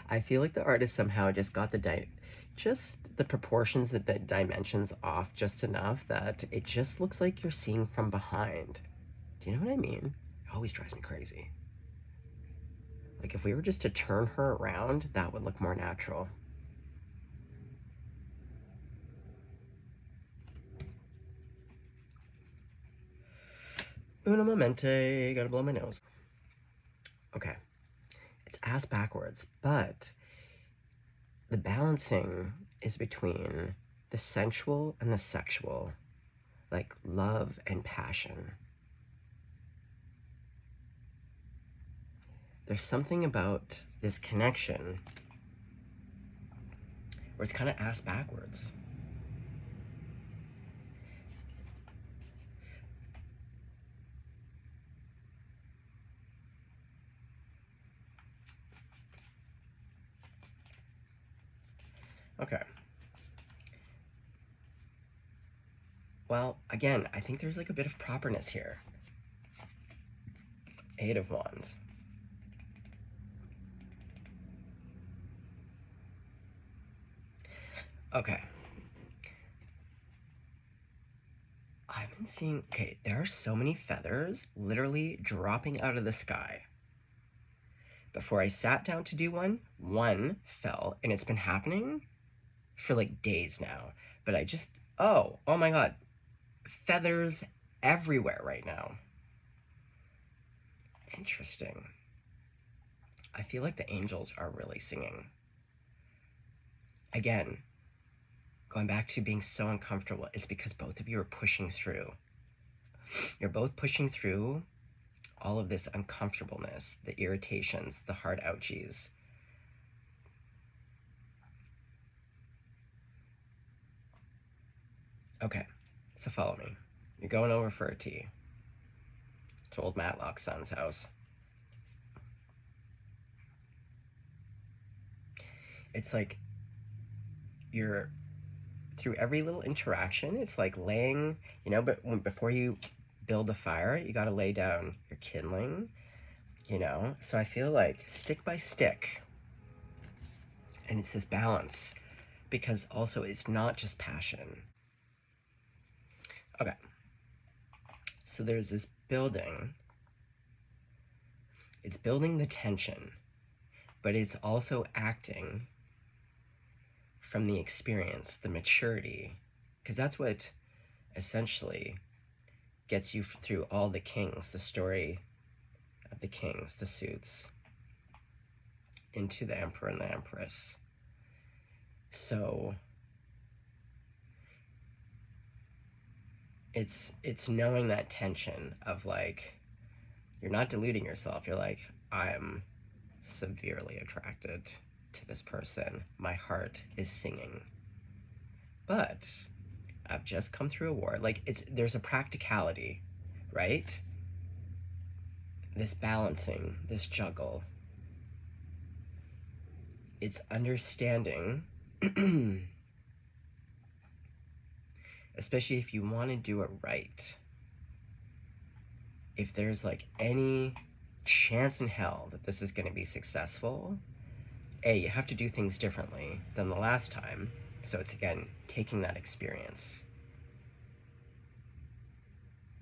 I feel like the artist somehow just got the proportions, the dimensions off just enough that it just looks like you're seeing from behind. Do you know what I mean? It always drives me crazy. Like if we were just to turn her around, that would look more natural. Una momente, gotta blow my nose. Okay, it's ass backwards, but the balancing is between the sensual and the sexual, like love and passion. There's something about this connection where it's kind of ass backwards. Okay. Well, again, I think there's like a bit of properness here. Eight of Wands. Okay. I've been seeing, okay, there are so many feathers literally dropping out of the sky. Before I sat down to do one fell, and it's been happening for like days now. But I just, oh my God, feathers everywhere right now. Interesting. I feel like the angels are really singing. Again, going back to being so uncomfortable, it's because both of you are pushing through. You're both pushing through all of this uncomfortableness, the irritations, the hard ouchies. Okay, so follow me. You're going over for a tea to old Matlock's son's house. It's like you're through every little interaction, it's like laying, you know, but before you build a fire, you got to lay down your kindling, you know? So I feel like stick by stick, and it's this balance, because also it's not just passion. Okay. So there's this building. It's building the tension, but it's also acting from the experience, the maturity, because that's what essentially gets you through all the kings, the story of the kings, the suits, into the emperor and the empress. So it's knowing that tension of like, you're not deluding yourself. You're like, I'm severely attracted to this person. My heart is singing. But I've just come through a war. Like, there's a practicality, right? This balancing, this juggle. It's understanding, especially if you want to do it right. If there's like any chance in hell that this is going to be successful, you have to do things differently than the last time. So it's, again, taking that experience,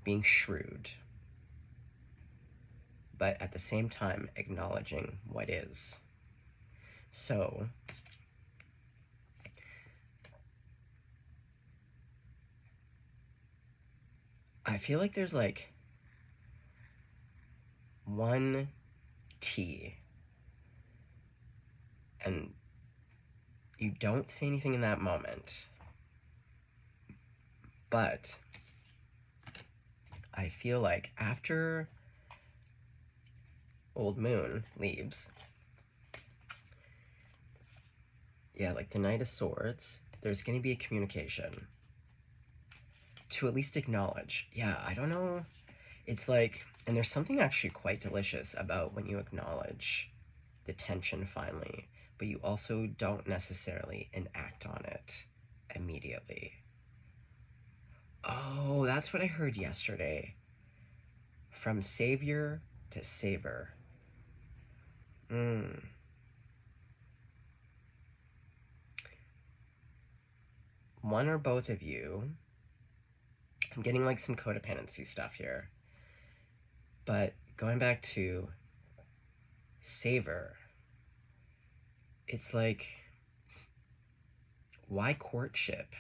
being shrewd, but at the same time acknowledging what is. So I feel like there's like one T, and you don't say anything in that moment, but I feel like after Old Moon leaves, yeah, like the Knight of Swords, there's going to be a communication to at least acknowledge. Yeah, I don't know. It's like, and there's something actually quite delicious about when you acknowledge the tension finally, but you also don't necessarily enact on it immediately. Oh, that's what I heard yesterday. From savior to savor. One or both of you, I'm getting like some codependency stuff here, but going back to savor, it's like, why courtship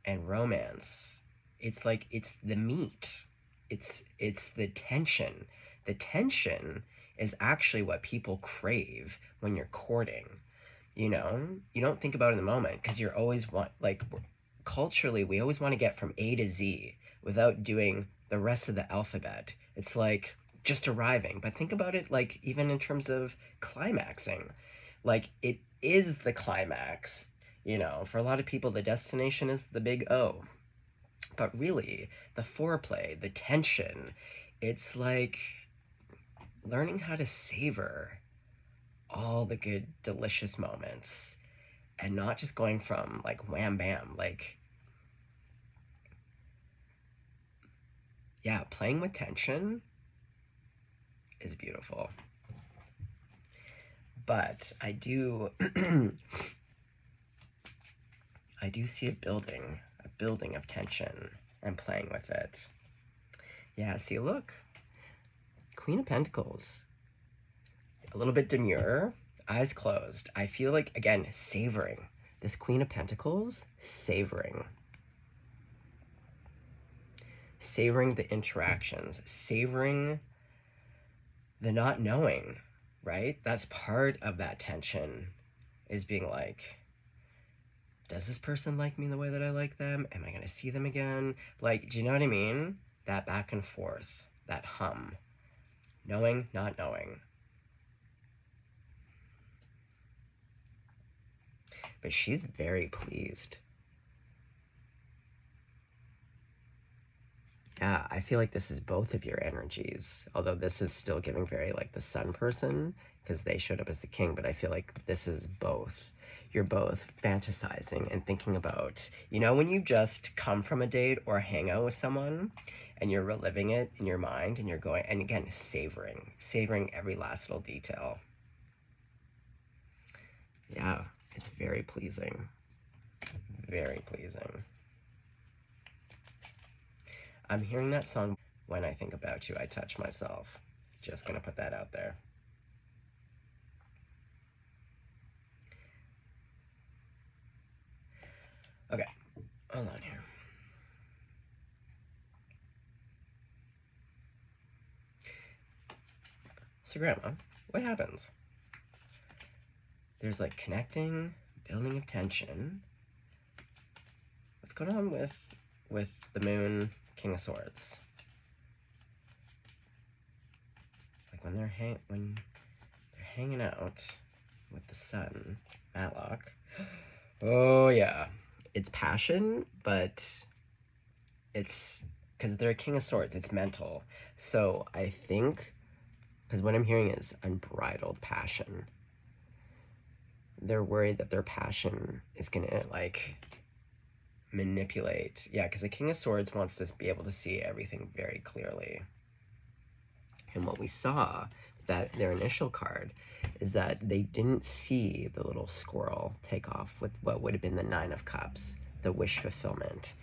and romance? It's like, it's the meat. It's the tension. The tension is actually what people crave when you're courting. You know, you don't think about it in the moment because you're always culturally, we always want to get from A to Z without doing the rest of the alphabet. It's like just arriving. But think about it, like, even in terms of climaxing, like, it is the climax. You know, for a lot of people, the destination is the big O. But really, the foreplay, the tension, it's like learning how to savor all the good, delicious moments and not just going from like wham bam. Like, yeah, playing with tension is beautiful. But I do I do see a building of tension and playing with it. Yeah, see, look, Queen of Pentacles, a little bit demure, eyes closed. I feel like, again, savoring. This Queen of Pentacles, savoring the interactions, savoring the not knowing, right? That's part of that tension, is being like, does this person like me the way that I like them? Am I going to see them again? Like, do you know what I mean? That back and forth, that hum, knowing, not knowing. But she's very pleased. Yeah, I feel like this is both of your energies, although this is still giving very like the sun person because they showed up as the king, but I feel like this is both. You're both fantasizing and thinking about, you know, when you just come from a date or hang out with someone and you're reliving it in your mind and you're going, and again, savoring every last little detail. Yeah, it's very pleasing. Very pleasing. I'm hearing that song, When I Think About You, I Touch Myself. Just gonna put that out there. Okay, hold on here. So Grandma, what happens? There's like connecting, building of tension. What's going on with the moon, King of Swords? Like when they're hanging out with the sun, Matlock. Oh yeah, it's passion, but it's because they're a King of Swords. It's mental. So I think because what I'm hearing is unbridled passion. They're worried that their passion is gonna like manipulate. Yeah, because the King of Swords wants to be able to see everything very clearly. And what we saw, that their initial card, is that they didn't see the little squirrel take off with what would have been the Nine of Cups, the wish fulfillment.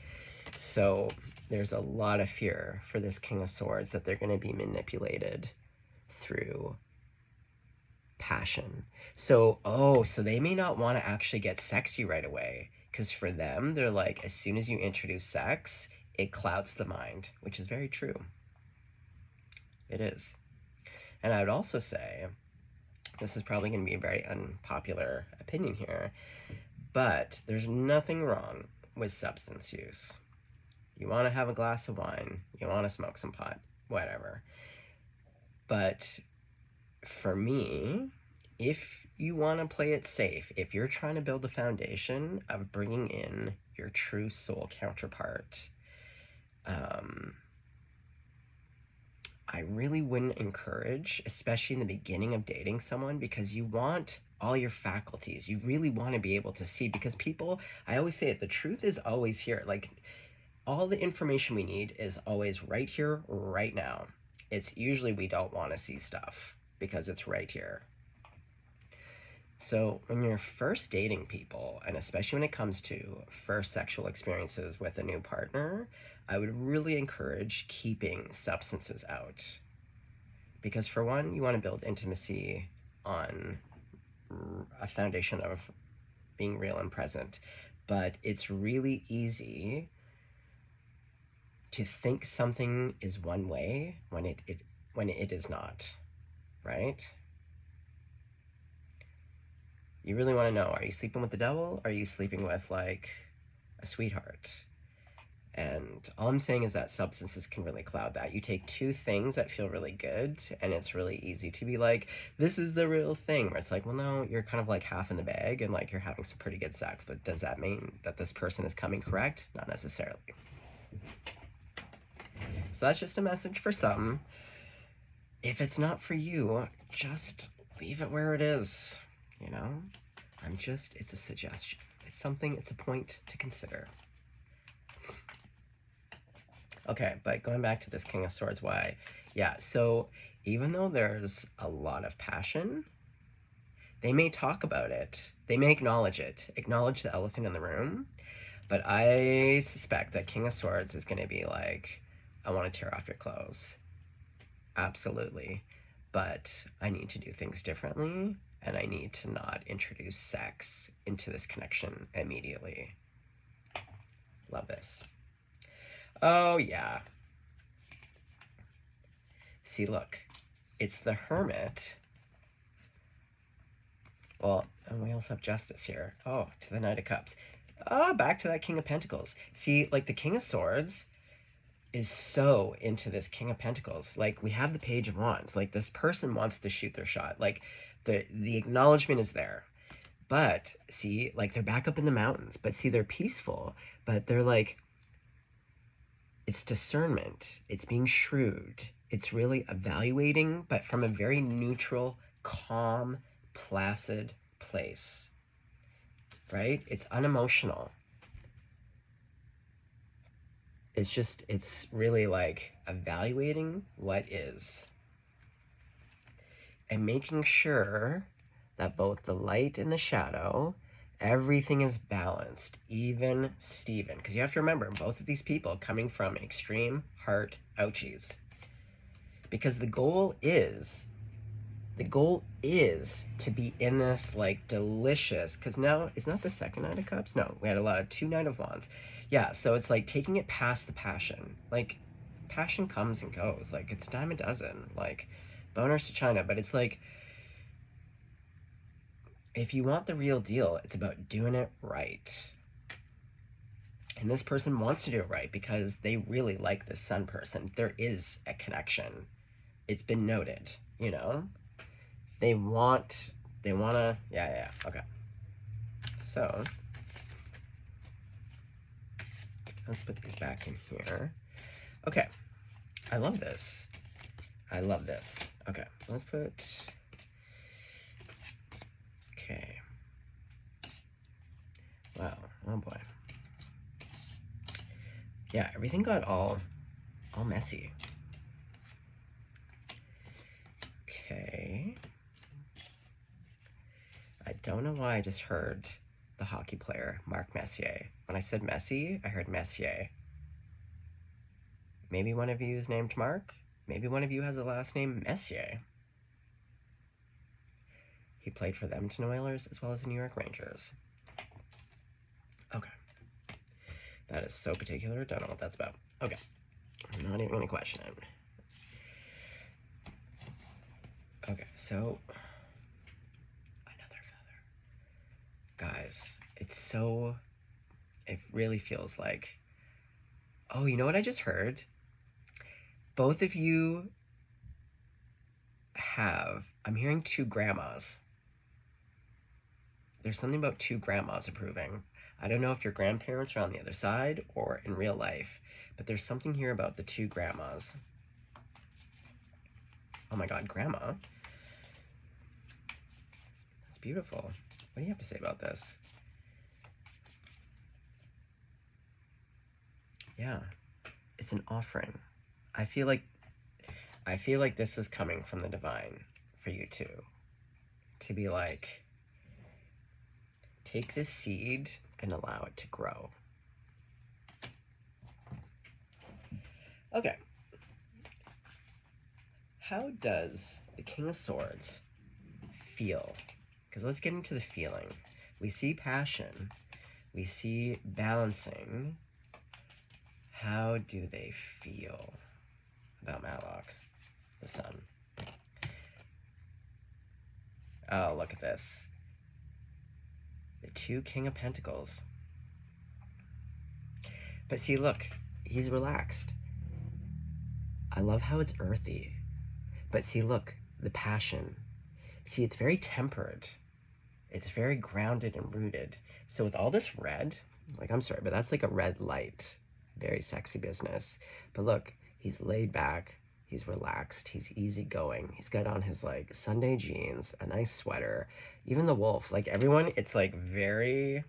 So there's a lot of fear for this King of Swords that they're going to be manipulated through passion. So they may not want to actually get sexy right away, because for them, they're like, as soon as you introduce sex, it clouds the mind, which is very true. It is. And I would also say, this is probably going to be a very unpopular opinion here, but there's nothing wrong with substance use. You want to have a glass of wine, you want to smoke some pot, whatever. But for me, if you want to play it safe, if you're trying to build a foundation of bringing in your true soul counterpart, I really wouldn't encourage, especially in the beginning of dating someone, because you want all your faculties. You really want to be able to see, because people, I always say it, the truth is always here. Like, all the information we need is always right here, right now. It's usually we don't want to see stuff because it's right here. So when you're first dating people, and especially when it comes to first sexual experiences with a new partner, I would really encourage keeping substances out. Because for one, you want to build intimacy on a foundation of being real and present. But it's really easy to think something is one way when it is not, right? You really want to know, are you sleeping with the devil? Or are you sleeping with like a sweetheart? And all I'm saying is that substances can really cloud that. You take two things that feel really good, and it's really easy to be like, this is the real thing. Where it's like, well, no, you're kind of like half in the bag, and like you're having some pretty good sex. But does that mean that this person is coming correct? Not necessarily. So that's just a message for some. If it's not for you, just leave it where it is. You know? It's a suggestion. It's a point to consider. Okay, but going back to this King of Swords, why? Yeah, so even though there's a lot of passion, they may talk about it. They may acknowledge the elephant in the room. But I suspect that King of Swords is going to be like, I want to tear off your clothes. Absolutely. But I need to do things differently, and I need to not introduce sex into this connection immediately. Love this. Oh, yeah. See, look. It's the Hermit. Well, and we also have Justice here. Oh, to the Knight of Cups. Oh, back to that King of Pentacles. See, like the King of Swords is so into this King of Pentacles. Like, we have the Page of Wands. Like, this person wants to shoot their shot. Like, the acknowledgement is there. But, see, like, they're back up in the mountains. But, see, they're peaceful. But they're, like, It's discernment. It's being shrewd. It's really evaluating, but from a very neutral, calm, placid place, right? It's unemotional. It's really like evaluating what is and making sure that both the light and the shadow, everything is balanced, even Steven. Because you have to remember, both of these people coming from extreme heart ouchies. Because the goal is to be in this like delicious, because now it's not the second Knight of Cups. No, we had a lot of 2 Knight of Wands. Yeah, so it's like taking it past the passion. Like passion comes and goes. Like it's a dime a dozen. Like boners to China, but it's like if you want the real deal, it's about doing it right. And this person wants to do it right because they really like this sun person. There is a connection. It's been noted, you know? They want to, yeah, okay. So, let's put these back in here. Okay, I love this. Okay, let's put, okay. Wow, oh boy. Yeah, everything got all messy. Okay. I don't know why I just heard the hockey player, Mark Messier. When I said Messi, I heard Messier. Maybe one of you is named Mark. Maybe one of you has a last name Messier. He played for the Edmonton Oilers as well as the New York Rangers. Okay. That is so particular. Don't know what that's about. Okay. I'm not even going to question it. Okay, so another feather. Guys, it really feels like, oh, you know what I just heard? Both of you I'm hearing 2 grandmas. There's something about 2 grandmas approving. I don't know if your grandparents are on the other side or in real life, but there's something here about the 2 grandmas. Oh my God, grandma. That's beautiful. What do you have to say about this? Yeah, it's an offering. I feel like this is coming from the divine for you two. To be like, take this seed and allow it to grow. Okay. How does the King of Swords feel? Because let's get into the feeling. We see passion. We see balancing. How do they feel about Malok, the sun? Oh, look at this. The 2 King of Pentacles. But see, look, he's relaxed. I love how it's earthy. But see, look, the passion. See, it's very tempered. It's very grounded and rooted. So with all this red, like, I'm sorry, but that's like a red light. Very sexy business. But look, he's laid back. He's relaxed. He's easygoing. He's got on his, like, Sunday jeans, a nice sweater. Even the wolf, like, everyone, it's, like, very...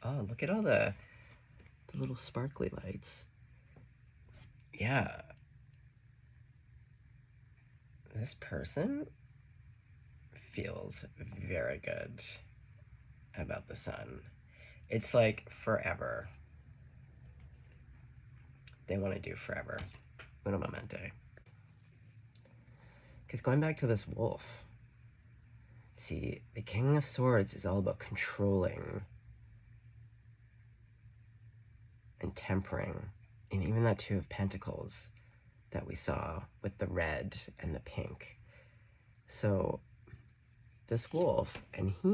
Oh, look at all the little sparkly lights. Yeah. This person feels very good about the sun. It's like forever. They want to do forever. Uno momente. Because going back to this wolf, see, the King of Swords is all about controlling and tempering, and even that 2 of Pentacles that we saw with the red and the pink. So this wolf, and I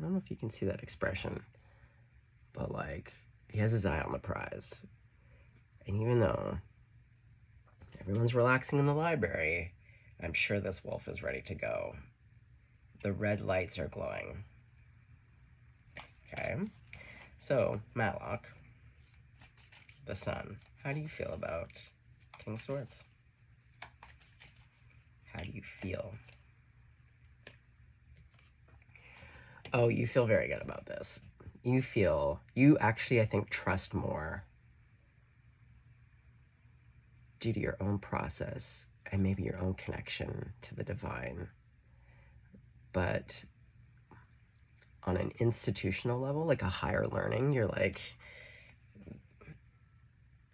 don't know if you can see that expression, but like, he has his eye on the prize. And even though everyone's relaxing in the library, I'm sure this wolf is ready to go. The red lights are glowing. Okay, so Malok, the Sun. How do you feel about King of Swords? How do you feel? Oh, you feel very good about this. You actually, I think, trust more due to your own process and maybe your own connection to the divine. But on an institutional level, like a higher learning, you're like,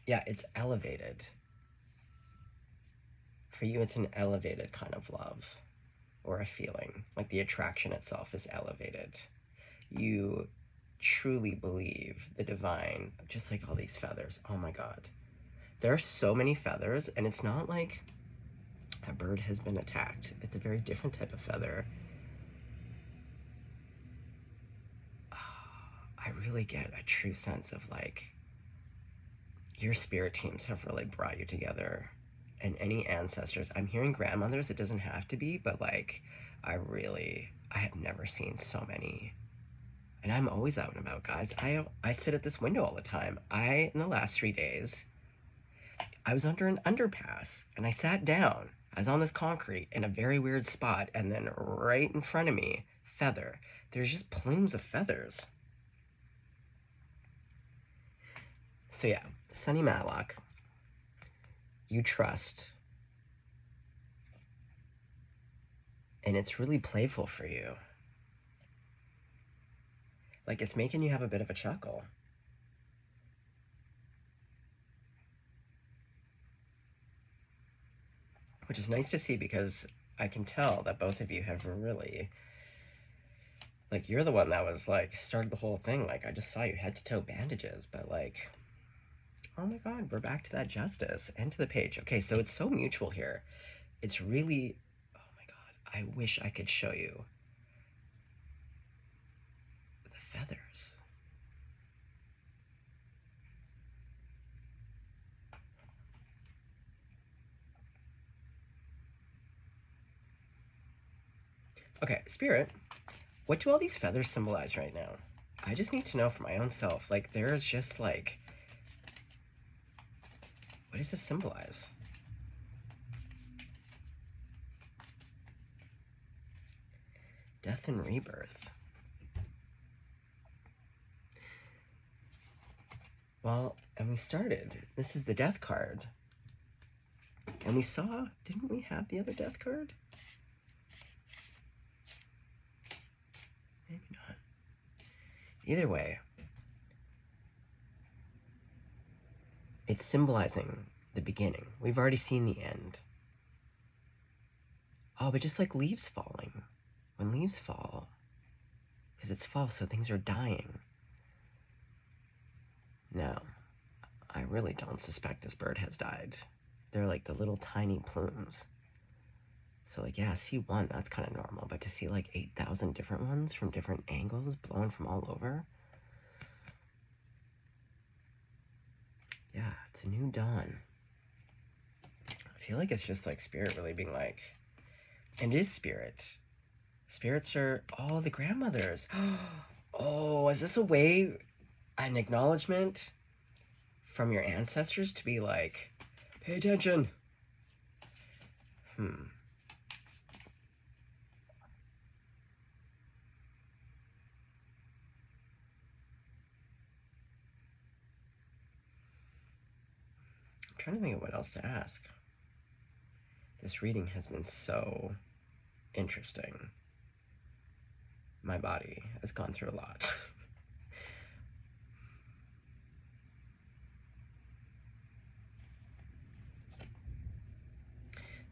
yeah, it's elevated. For you, it's an elevated kind of love or a feeling. Like the attraction itself is elevated. You truly believe the divine, just like all these feathers. Oh my God. There are so many feathers, and it's not like a bird has been attacked. It's a very different type of feather. I really get a true sense of like, your spirit teams have really brought you together. And any ancestors, I'm hearing grandmothers, it doesn't have to be, but like, I have never seen so many. And I'm always out and about, guys. I sit at this window all the time. In the last 3 days, I was under an underpass, and I sat down. I was on this concrete in a very weird spot, and then right in front of me, feather. There's just plumes of feathers. So yeah, Sunny Matlock, you trust. And it's really playful for you. Like, it's making you have a bit of a chuckle. Which is nice to see, because I can tell that both of you have really, like, you're the one that was, like, started the whole thing. Like, I just saw you head to toe bandages, but, like, oh my God, we're back to that justice and to the page. Okay, so it's so mutual here. It's really, oh my God, I wish I could show you the feathers. Okay, Spirit, what do all these feathers symbolize right now? I just need to know for my own self. Like, there's just like, what does this symbolize? Death and rebirth. Well, and we started. This is the death card. And we saw, didn't we have the other death card? Maybe not. Either way, it's symbolizing the beginning. We've already seen the end. Oh, but just like leaves falling. When leaves fall, because it's fall, so things are dying. No, I really don't suspect this bird has died. They're like the little tiny plumes. So like, yeah, see one, that's kind of normal, but to see like 8,000 different ones from different angles blowing from all over, yeah, it's a new dawn. I feel like it's just like Spirit really being like, and it is Spirit. Spirits are, oh, the grandmothers. Oh, is this a way, an acknowledgement from your ancestors to be like, pay attention? I'm trying to think of what else to ask. This reading has been so interesting. My body has gone through a lot.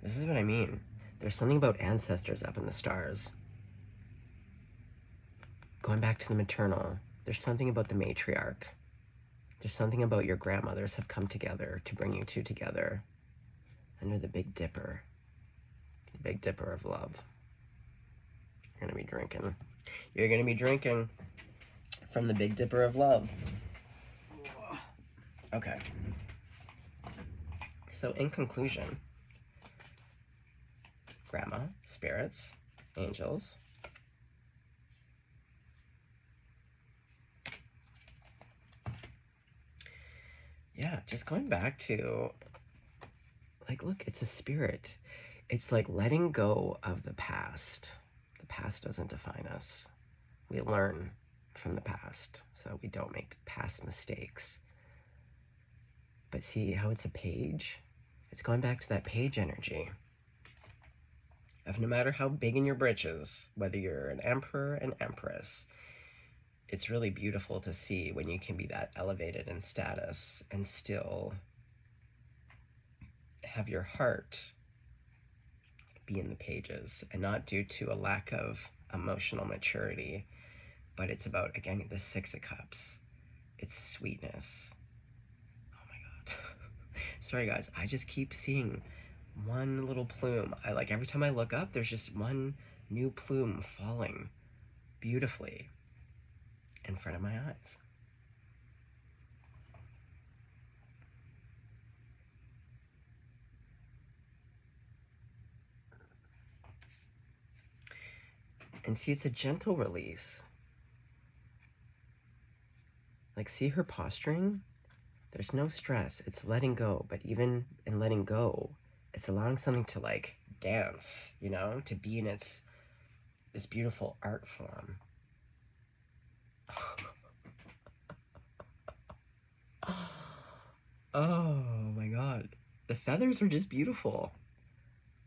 This is what I mean. There's something about ancestors up in the stars. Going back to the maternal, there's something about the matriarch. There's something about your grandmothers have come together to bring you two together under the Big Dipper. The Big Dipper of love. You're gonna be drinking. You're gonna be drinking from the Big Dipper of love. Okay. So in conclusion, grandma, spirits, angels, yeah, just going back to, like, look, it's a spirit. It's like letting go of the past. The past doesn't define us. We learn from the past so we don't make past mistakes. But see how it's a page? It's going back to that page energy of no matter how big in your britches, whether you're an emperor, an empress, it's really beautiful to see when you can be that elevated in status and still have your heart be in the pages, and not due to a lack of emotional maturity, but it's about, again, the Six of Cups. It's sweetness. Oh my God. Sorry guys, I just keep seeing one little plume. I like every time I look up, there's just one new plume falling beautifully in front of my eyes. And see, it's a gentle release. Like, see her posturing? There's no stress. It's letting go. But even in letting go, it's allowing something to, like, dance, you know, to be in this beautiful art form. Oh my God. The feathers are just beautiful.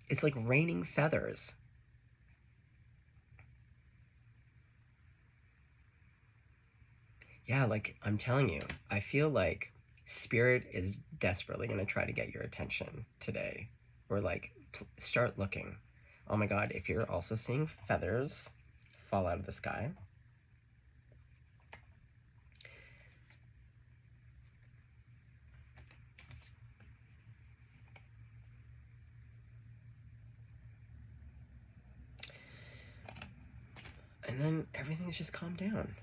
It's like raining feathers. Yeah, like, I'm telling you, I feel like spirit is desperately going to try to get your attention today. Or like, start looking. Oh my God, if you're also seeing feathers fall out of the sky, and then everything's just calmed down.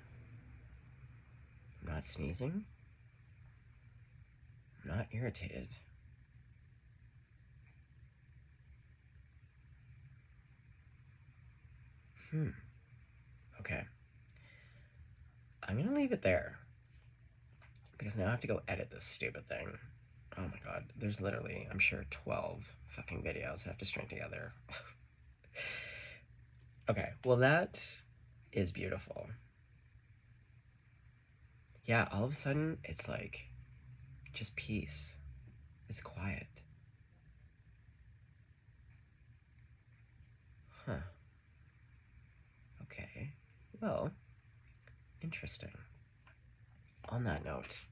I'm not sneezing. I'm not irritated. Okay. I'm gonna leave it there, because now I have to go edit this stupid thing. Oh my God, there's literally, I'm sure, 12 fucking videos I have to string together. Okay, well, that is beautiful. Yeah, all of a sudden, it's like just peace. It's quiet. Huh. Okay. Well, interesting. On that note,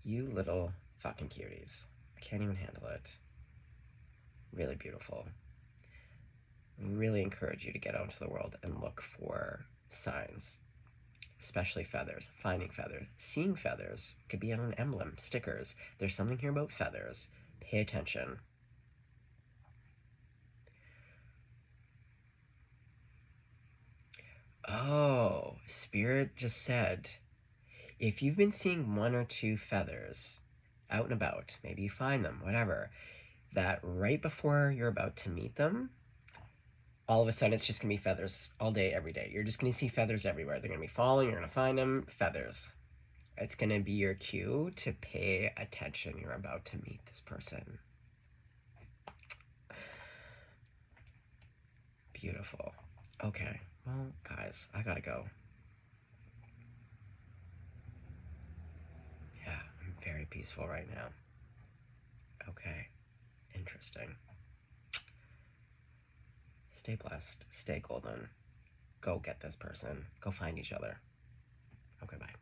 you little fucking cuties. I can't even handle it. Really beautiful. Really encourage you to get out into the world and look for signs, especially feathers, finding feathers, seeing feathers. Could be on an emblem, stickers. There's something here about feathers. Pay attention. Oh, Spirit just said, if you've been seeing one or two feathers out and about, maybe you find them, whatever, that right before you're about to meet them, all of a sudden it's just gonna be feathers all day, every day. You're just gonna see feathers everywhere. They're gonna be falling, you're gonna find them, feathers. It's gonna be your cue to pay attention. You're about to meet this person. Beautiful. Okay, well, guys, I gotta go. Yeah, I'm very peaceful right now. Okay, interesting. Stay blessed, stay golden. Go get this person. Go find each other. Okay, bye.